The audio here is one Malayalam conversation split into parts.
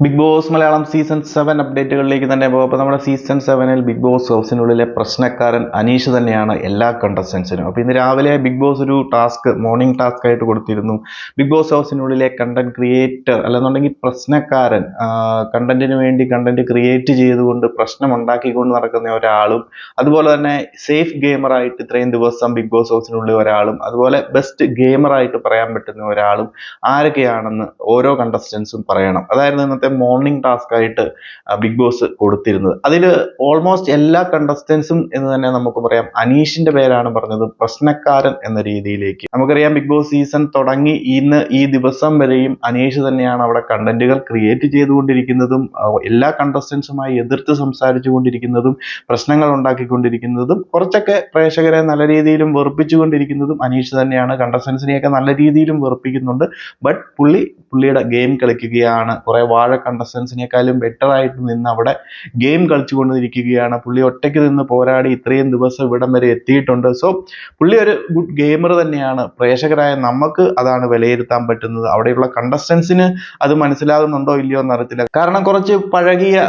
ബിഗ് ബോസ് മലയാളം സീസൺ 7 അപ്ഡേറ്റുകളിലേക്ക് തന്നെ പോകും. അപ്പോൾ നമ്മുടെ സീസൺ 7-ൽ ബിഗ് ബോസ് ഹൗസിനുള്ളിലെ പ്രശ്നക്കാരൻ അനീഷ് തന്നെയാണ് എല്ലാ കണ്ടസ്റ്റൻസിനും. അപ്പോൾ ഇന്ന് രാവിലെ ബിഗ് ബോസ് ഒരു മോർണിംഗ് ടാസ്ക് ആയിട്ട് കൊടുത്തിരുന്നു. ബിഗ് ബോസ് ഹൗസിനുള്ളിലെ കണ്ടന്റ് ക്രിയേറ്റർ അല്ലെന്നുണ്ടെങ്കിൽ പ്രശ്നക്കാരൻ, കണ്ടന്റിന് വേണ്ടി കണ്ടന്റ് ക്രിയേറ്റ് ചെയ്തുകൊണ്ട് പ്രശ്നം ഉണ്ടാക്കിക്കൊണ്ട് നടക്കുന്ന ഒരാളും, അതുപോലെ തന്നെ സേഫ് ഗെയിമറായിട്ട് ഇത്രയും ദിവസം ബിഗ് ബോസ് ഹൗസിനുള്ളിൽ ഒരാളും, അതുപോലെ ബെസ്റ്റ് ഗെയിമറായിട്ട് പറയാൻ പറ്റുന്ന ഒരാളും ആരൊക്കെയാണെന്ന് ഓരോ കണ്ടസ്റ്റൻസും പറയണം. അതായിരുന്നു ഇന്നത്തെ മോർണിംഗ് ടാസ്ക് ആയിട്ട് ബിഗ് ബോസ് കൊടുത്തിരുന്നത്. അതിൽ ഓൾമോസ്റ്റ് എല്ലാ കണ്ടസ്റ്റൻസും എന്ന് തന്നെ നമുക്ക് പറയാം അനീഷിന്റെ പേരാണ് പറഞ്ഞത്, പ്രശ്നക്കാരൻ എന്ന രീതിയിലേക്ക്. നമുക്കറിയാം ബിഗ് ബോസ് സീസൺ തുടങ്ങി ഈ ദിവസം വരെയും അനീഷ് തന്നെയാണ് അവിടെ കണ്ടന്റുകൾ ക്രിയേറ്റ് ചെയ്തുകൊണ്ടിരിക്കുന്നതും, എല്ലാ കണ്ടസ്റ്റൻസുമായി എതിർത്ത് സംസാരിച്ചു കൊണ്ടിരിക്കുന്നതും, പ്രശ്നങ്ങൾ ഉണ്ടാക്കിക്കൊണ്ടിരിക്കുന്നതും, കുറച്ചൊക്കെ പ്രേക്ഷകരെ നല്ല രീതിയിലും വെറുപ്പിച്ചുകൊണ്ടിരിക്കുന്നതും അനീഷ് തന്നെയാണ്. കണ്ടസ്റ്റൻസിനെയൊക്കെ നല്ല രീതിയിലും വെറുപ്പിക്കുന്നുണ്ട്. ബട്ട് പുള്ളിയുടെ ഗെയിം കളിക്കുകയാണ്. കുറെ വാഴ കണ്ടസ്റ്റൻസിനേക്കാളും ബെറ്റർ ആയിട്ട് നിന്ന് അവിടെ ഗെയിം കളിച്ചുകൊണ്ടിരിക്കുകയാണ്. പുള്ളി ഒറ്റയ്ക്ക് നിന്ന് പോരാടി ഇത്രയും ദിവസം ഇവിടം വരെ എത്തിയിട്ടുണ്ട്. സോ പുള്ളി ഒരു ഗുഡ് ഗെയിമർ തന്നെയാണ്. പ്രേക്ഷകരായ നമുക്ക് അതാണ് വിലയിരുത്താൻ പറ്റുന്നത്. അവിടെയുള്ള കണ്ടസ്റ്റൻസിന് അത് മനസ്സിലാകുന്നുണ്ടോ ഇല്ലയോ എന്നറിയത്തില്ല. കാരണം കുറച്ച് പഴകിയ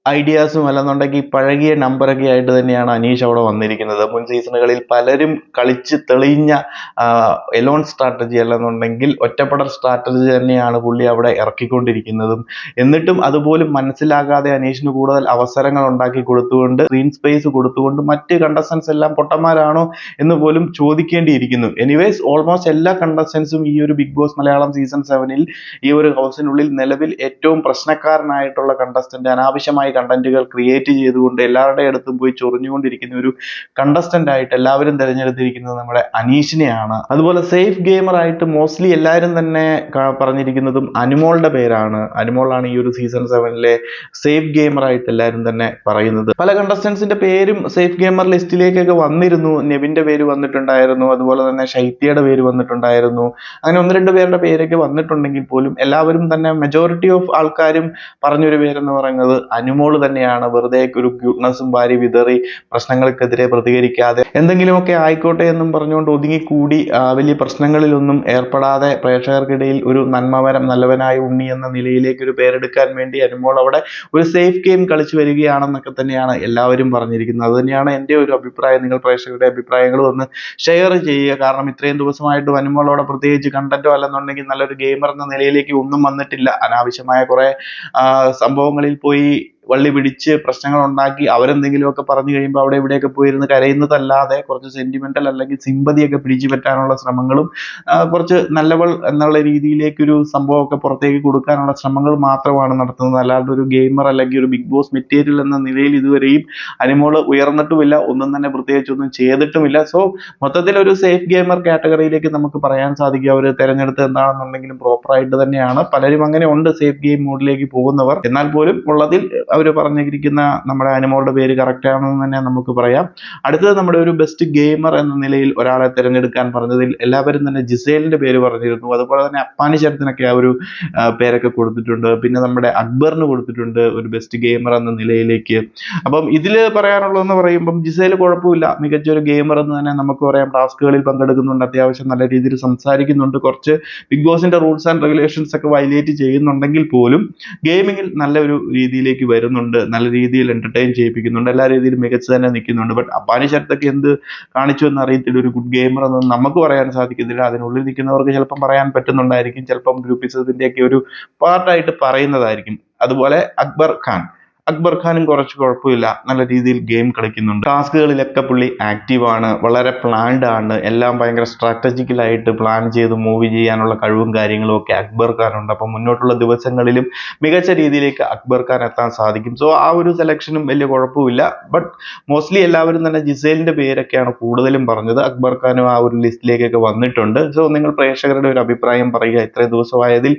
ഐഡിയാസും അല്ലെന്നുണ്ടെങ്കിൽ പഴകിയ നമ്പറൊക്കെ ആയിട്ട് തന്നെയാണ് അനീഷ് അവിടെ വന്നിരിക്കുന്നത്. മുൻ സീസണുകളിൽ പലരും കളിച്ച് തെളിഞ്ഞ എലോൺ സ്ട്രാറ്റജി അല്ലെന്നുണ്ടെങ്കിൽ ഒറ്റപ്പെടൽ സ്ട്രാറ്റജി തന്നെയാണ് പുള്ളി അവിടെ ഇറക്കിക്കൊണ്ടിരിക്കുന്നതും. എന്നിട്ടും അതുപോലും മനസ്സിലാകാതെ അനീഷിന് കൂടുതൽ അവസരങ്ങൾ ഉണ്ടാക്കി കൊടുത്തുകൊണ്ട്, സ്ക്രീൻ സ്പേസ് കൊടുത്തുകൊണ്ട് മറ്റ് കണ്ടസ്റ്റൻസ് എല്ലാം പൊട്ടന്മാരാണോ എന്ന് പോലും ചോദിക്കേണ്ടിയിരിക്കുന്നു. എനിവേസ് ഓൾമോസ്റ്റ് എല്ലാ കണ്ടസ്റ്റൻസും ഈ ഒരു ബിഗ് ബോസ് മലയാളം സീസൺ 7-ൽ ഈ ഒരു ഹൗസിനുള്ളിൽ നിലവിൽ ഏറ്റവും പ്രശ്നക്കാരനായിട്ടുള്ള കണ്ടസ്റ്റന്റ്, അനാവശ്യമായി കണ്ടന്റുകൾ ക്രിയേറ്റ് ചെയ്തുകൊണ്ട് എല്ലാവരുടെ അടുത്തും പോയി ചൊറിഞ്ഞുകൊണ്ടിരിക്കുന്ന ഒരു കണ്ടസ്റ്റന്റ് ആയിട്ട് എല്ലാവരും തിരഞ്ഞെടുത്തിരിക്കുന്നത് നമ്മുടെ അനീഷിനെയാണ്. അതുപോലെ സേഫ് ഗെയിമർ ആയിട്ട് മോസ്റ്റ്ലി എല്ലാവരും തന്നെ പറഞ്ഞിരിക്കുന്നതും അനുമോളുടെ പേരാണ്. അനുമോളാണ് ഈ ഒരു സീസൺ 7-ലെ സേഫ് ഗെയിമർ ആയിട്ട് എല്ലാവരും തന്നെ പറയുന്നത്. പല കണ്ടസ്റ്റൻസിന്റെ പേരും സേഫ് ഗെയിമർ ലിസ്റ്റിലേക്കൊക്കെ വന്നിരുന്നു. നെവിന്റെ പേര് വന്നിട്ടുണ്ടായിരുന്നു, അതുപോലെ തന്നെ ശൈത്യയുടെ പേര് വന്നിട്ടുണ്ടായിരുന്നു. അങ്ങനെ ഒന്ന് രണ്ട് പേരുടെ പേരൊക്കെ വന്നിട്ടുണ്ടെങ്കിൽ പോലും എല്ലാവരും തന്നെ മെജോറിറ്റി ഓഫ് ആൾക്കാരും പറഞ്ഞൊരു പേരെന്ന് പറയുന്നത് അനുമോൾ തന്നെയാണ്. വെറുതെ ഒരു ക്യൂട്ട്നെസ്സും വാരി വിതറി പ്രശ്നങ്ങൾക്കെതിരെ പ്രതികരിക്കാതെ എന്തെങ്കിലുമൊക്കെ ആയിക്കോട്ടെ എന്നും പറഞ്ഞുകൊണ്ട് ഒതുങ്ങിക്കൂടി വലിയ പ്രശ്നങ്ങളിലൊന്നും ഏർപ്പെടാതെ പ്രേക്ഷകർക്കിടയിൽ ഒരു നല്ലവനായ ഉണ്ണി എന്ന നിലയിലേക്ക് ഒരു പേരെടുക്കാൻ വേണ്ടി അനുമോൾ അവിടെ ഒരു സേഫ് ഗെയിം കളിച്ചു വരികയാണെന്നൊക്കെ തന്നെയാണ് എല്ലാവരും പറഞ്ഞിരിക്കുന്നത്. അത് തന്നെയാണ് എൻ്റെ ഒരു അഭിപ്രായം. നിങ്ങൾ പ്രേക്ഷകരുടെ അഭിപ്രായങ്ങളും ഒന്ന് ഷെയർ ചെയ്യുക. കാരണം ഇത്രയും ദിവസമായിട്ട് അനുമോൾ അവിടെ പ്രത്യേകിച്ച് കണ്ടന്റോ അല്ലെന്നുണ്ടെങ്കിൽ നല്ലൊരു ഗെയിമർ എന്ന നിലയിലേക്ക് ഒന്നും വന്നിട്ടില്ല. അനാവശ്യമായ കുറെ സംഭവങ്ങളിൽ പോയി വള്ളി പിടിച്ച് പ്രശ്നങ്ങൾ ഉണ്ടാക്കി അവരെന്തെങ്കിലുമൊക്കെ പറഞ്ഞു കഴിയുമ്പോൾ അവിടെ ഇവിടെയൊക്കെ പോയിരുന്ന് കരയുന്നതല്ലാതെ കുറച്ച് സെന്റിമെന്റൽ അല്ലെങ്കിൽ സിമ്പതിയൊക്കെ പിടിച്ചു പറ്റാനുള്ള ശ്രമങ്ങളും, കുറച്ച് നല്ലവൾ എന്നുള്ള രീതിയിലേക്കൊരു സംഭവമൊക്കെ പുറത്തേക്ക് കൊടുക്കാനുള്ള ശ്രമങ്ങൾ മാത്രമാണ് നടത്തുന്നത്. അല്ലാതെ ഒരു ഗെയിമർ അല്ലെങ്കിൽ ഒരു ബിഗ് ബോസ് മെറ്റീരിയൽ എന്ന നിലയിൽ ഇതുവരെയും അനുമോള് ഉയർന്നിട്ടുമില്ല, ഒന്നും തന്നെ പ്രത്യേകിച്ചൊന്നും ചെയ്തിട്ടുമില്ല. സോ മൊത്തത്തിൽ ഒരു സേഫ് ഗെയിമർ കാറ്റഗറിയിലേക്ക് നമുക്ക് പറയാൻ സാധിക്കും. അവർ തിരഞ്ഞെടുത്ത് എന്താണെന്നുണ്ടെങ്കിലും പ്രോപ്പറായിട്ട് തന്നെയാണ്. പലരും അങ്ങനെ ഉണ്ട് സേഫ് ഗെയിം മോഡിലേക്ക് പോകുന്നവർ. എന്നാൽ പോലും ഉള്ളതിൽ അവർ പറഞ്ഞിരിക്കുന്ന നമ്മുടെ അനുമോളുടെ പേര് കറക്റ്റ് ആണെന്ന് തന്നെ നമുക്ക് പറയാം. അടുത്തത് നമ്മുടെ ഒരു ബെസ്റ്റ് ഗെയിമർ എന്ന നിലയിൽ ഒരാളെ തിരഞ്ഞെടുക്കാൻ പറഞ്ഞതിൽ എല്ലാവരും തന്നെ ജിസേലിന്റെ പേര് പറഞ്ഞിരുന്നു. അതുപോലെ തന്നെ അപ്പാനി ശരത്തിനൊക്കെ ആ ഒരു പേരൊക്കെ കൊടുത്തിട്ടുണ്ട്. പിന്നെ നമ്മുടെ അക്ബറിന് കൊടുത്തിട്ടുണ്ട് ഒരു ബെസ്റ്റ് ഗെയിമർ എന്ന നിലയിലേക്ക്. അപ്പം ഇതിൽ പറയാനുള്ളതെന്ന് പറയുമ്പം ജിസേൽ കുഴപ്പമില്ല, മികച്ചൊരു ഗെയിമർ എന്ന് തന്നെ നമുക്ക് പറയാം. ടാസ്കുകളിൽ പങ്കെടുക്കുന്നുണ്ട്, അത്യാവശ്യം നല്ല രീതിയിൽ സംസാരിക്കുന്നുണ്ട്, കുറച്ച് ബിഗ് ബോസിന്റെ റൂൾസ് ആൻഡ് റെഗുലേഷൻസ് ഒക്കെ വയലേറ്റ് ചെയ്യുന്നുണ്ടെങ്കിൽ പോലും ഗെയിമിങ്ങിൽ നല്ലൊരു രീതിയിലേക്ക് വരുന്നുണ്ട്, നല്ല രീതിയിൽ എന്റർടൈൻ ചെയ്യിപ്പിക്കുന്നുണ്ട്, എല്ലാ രീതിയിലും മികച്ചു തന്നെ നിൽക്കുന്നുണ്ട്. ബട്ട് അപ്പാനി ശരത്തൊക്കെ എന്ത് കാണിച്ചു എന്ന് അറിയത്തില്ല. ഒരു ഗുഡ് ഗെയിമർ എന്നൊന്നും നമുക്ക് പറയാൻ സാധിക്കുന്നില്ല. അതിനുള്ളിൽ നിൽക്കുന്നവർക്ക് ചിലപ്പം പറയാൻ പറ്റുന്നുണ്ടായിരിക്കും, ചിലപ്പം ഗ്രൂപ്പിസത്തിന്റെയൊക്കെ ഒരു പാർട്ടായിട്ട് പറയുന്നതായിരിക്കും. അതുപോലെ അക്ബർ ഖാനും കുറച്ച് കുഴപ്പമില്ല, നല്ല രീതിയിൽ ഗെയിം കളിക്കുന്നുണ്ട്. ടാസ്കുകളിലൊക്കെ പുള്ളി ആക്റ്റീവാണ്, വളരെ പ്ലാൻഡ് ആണ്, എല്ലാം ഭയങ്കര സ്ട്രാറ്റജിക്കലായിട്ട് പ്ലാൻ ചെയ്ത് മൂവ് ചെയ്യാനുള്ള കഴിവും കാര്യങ്ങളും ഒക്കെ അക്ബർ ഖാനുണ്ട്. അപ്പം മുന്നോട്ടുള്ള ദിവസങ്ങളിലും മികച്ച രീതിയിലേക്ക് അക്ബർ ഖാൻ എത്താൻ സാധിക്കും. സോ ആ ഒരു സെലക്ഷനും വലിയ കുഴപ്പമില്ല. ബട്ട് മോസ്റ്റ്ലി എല്ലാവരും തന്നെ ജിസേലിന്റെ പേരൊക്കെയാണ് കൂടുതലും പറഞ്ഞത്. അക്ബർ ഖാനും ആ ഒരു ലിസ്റ്റിലേക്കൊക്കെ വന്നിട്ടുണ്ട്. സോ നിങ്ങൾ പ്രേക്ഷകരുടെ ഒരു അഭിപ്രായം പറയുക. ഇത്രയും ദിവസമായതിൽ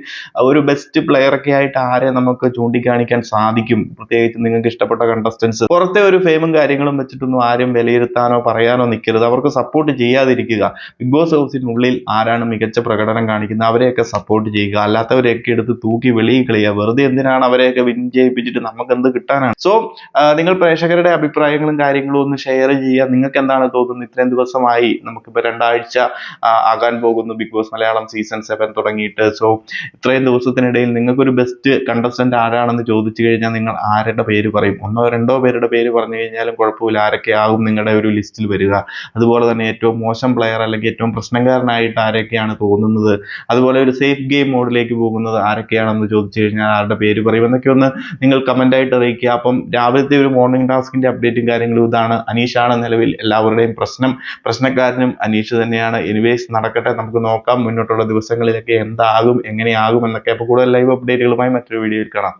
ഒരു ബെസ്റ്റ് പ്ലെയറൊക്കെ ആയിട്ട് ആരെ നമുക്ക് ചൂണ്ടിക്കാണിക്കാൻ സാധിക്കും? പ്രത്യേകിച്ച് പ്രത്യേകിച്ച് നിങ്ങൾക്ക് ഇഷ്ടപ്പെട്ട കണ്ടസ്റ്റൻസ് പുറത്തെ ഒരു ഫെയിമും കാര്യങ്ങളും വെച്ചിട്ടൊന്നും ആരും വിലയിരുത്താനോ പറയാനോ നിൽക്കരുത്. അവർക്ക് സപ്പോർട്ട് ചെയ്യാതിരിക്കുക. ബിഗ് ബോസ് ഹൗസിനുള്ളിൽ ആരാണ് മികച്ച പ്രകടനം കാണിക്കുന്നത് അവരെയൊക്കെ സപ്പോർട്ട് ചെയ്യുക. അല്ലാത്തവരെയൊക്കെ എടുത്ത് തൂക്കി വെളിയിൽ കളയുക. വെറുതെ എന്തിനാണ് അവരെയൊക്കെ വിൻ ചെയ്യിപ്പിച്ചിട്ട് നമുക്ക് എന്ത് കിട്ടാനാണ്? സോ നിങ്ങൾ പ്രേക്ഷകരുടെ അഭിപ്രായങ്ങളും കാര്യങ്ങളും ഒന്ന് ഷെയർ ചെയ്യുക. നിങ്ങൾക്ക് എന്താണ് തോന്നുന്നത്? ഇത്രയും ദിവസമായി, നമുക്കിപ്പോൾ 2 ആഴ്ച ആകാൻ പോകുന്നു ബിഗ് ബോസ് മലയാളം സീസൺ 7 തുടങ്ങിയിട്ട്. സോ ഇത്രയും ദിവസത്തിനിടയിൽ നിങ്ങൾക്കൊരു ബെസ്റ്റ് കണ്ടസ്റ്റന്റ് ആരാണെന്ന് ചോദിച്ചു കഴിഞ്ഞാൽ നിങ്ങൾ ആരുടെ പേര് പറയും? 1 or 2 പേരുടെ പേര് പറഞ്ഞു കഴിഞ്ഞാലും കുഴപ്പമില്ല. ആരൊക്കെ ആകും നിങ്ങളുടെ ഒരു ലിസ്റ്റിൽ വരിക? അതുപോലെ തന്നെ ഏറ്റവും മോശം പ്ലെയർ അല്ലെങ്കിൽ ഏറ്റവും പ്രശ്നക്കാരനായിട്ട് ആരൊക്കെയാണ് തോന്നുന്നത്? അതുപോലെ ഒരു സേഫ് ഗെയിം മോഡിലേക്ക് പോകുന്നത് ആരൊക്കെയാണെന്ന് ചോദിച്ചു കഴിഞ്ഞാൽ ആരുടെ പേര് പറയും എന്നൊക്കെ ഒന്ന് നിങ്ങൾ കമന്റ് ആയിട്ട് അറിയിക്കുക. അപ്പം രാവിലത്തെ ഒരു മോർണിംഗ് ടാസ്കിന്റെ അപ്ഡേറ്റും കാര്യങ്ങളും ഇതാണ്. അനീഷാണ് നിലവിൽ എല്ലാവരുടെയും പ്രശ്നക്കാരനും അനീഷ് തന്നെയാണ്. എനിവേസ് നടക്കട്ടെ, നമുക്ക് നോക്കാം മുന്നോട്ടുള്ള ദിവസങ്ങളിലൊക്കെ എന്താകും എങ്ങനെയാകും എന്നൊക്കെ. അപ്പോൾ കൂടുതൽ ലൈവ് അപ്ഡേറ്റുകളുമായി മറ്റൊരു വീഡിയോയിൽ കാണാം.